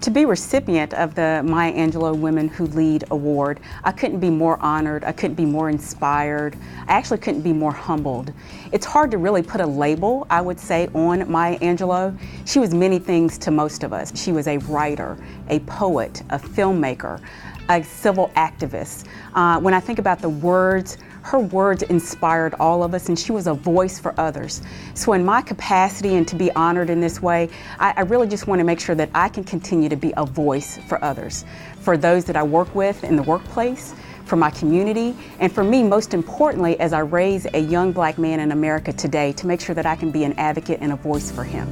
To be recipient of the Maya Angelou Women Who Lead Award, I couldn't be more honored, I couldn't be more inspired, I actually couldn't be more humbled. It's hard to really put a label, I would say, on Maya Angelou. She was many things to most of us. She was a writer, a poet, a filmmaker, a civil activist. When I think about the words, her words inspired all of us, and she was a voice for others. So in my capacity and to be honored in this way, I really just want to make sure that I can continue to be a voice for others, for those that I work with in the workplace, for my community, and for me, most importantly, as I raise a young black man in America today, to make sure that I can be an advocate and a voice for him.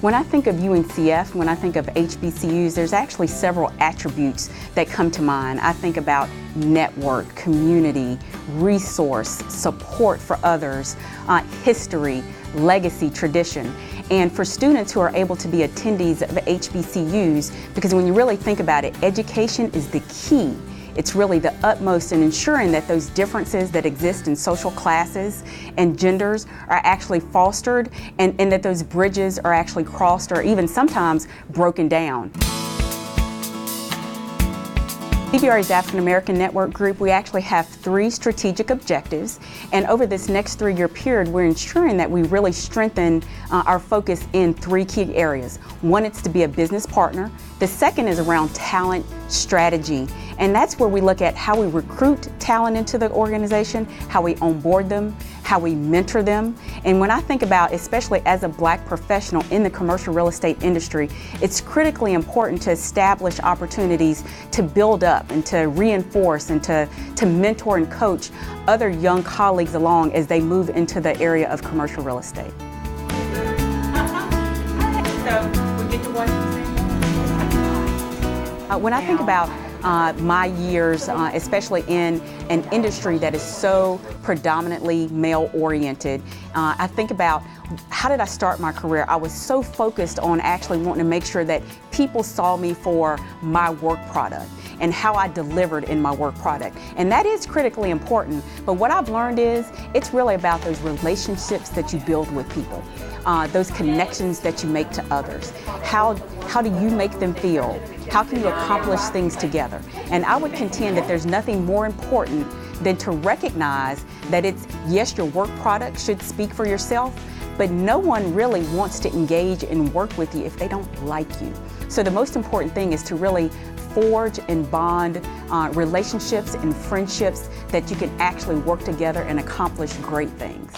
When I think of UNCF, when I think of HBCUs, there's actually several attributes that come to mind. I think about network, community, resource, support for others, history, legacy, tradition. And for students who are able to be attendees of HBCUs, because when you really think about it, education is the key. It's really the utmost in ensuring that those differences that exist in social classes and genders are actually fostered, and that those bridges are actually crossed or even sometimes broken down. CBRE's African-American Network group, we actually have 3 strategic objectives, and over this next 3-year period, we're ensuring that we really strengthen our focus in 3 key areas. One, it's to be a business partner. The second is around talent strategy, and that's where we look at how we recruit talent into the organization, how we onboard them, how we mentor them. And when I think about, especially as a black professional in the commercial real estate industry, it's critically important to establish opportunities to build up and to reinforce and to mentor and coach other young colleagues along as they move into the area of commercial real estate. When I think about my years, especially in an industry that is so predominantly male-oriented, I think about how did I start my career? I was so focused on actually wanting to make sure that people saw me for my work product and how I delivered in my work product. And that is critically important, but what I've learned is it's really about those relationships that you build with people, those connections that you make to others. How do you make them feel? How can you accomplish things together? And I would contend that there's nothing more important than to recognize that it's, yes, your work product should speak for yourself, but no one really wants to engage and work with you if they don't like you. So the most important thing is to really forge and bond relationships and friendships that you can actually work together and accomplish great things.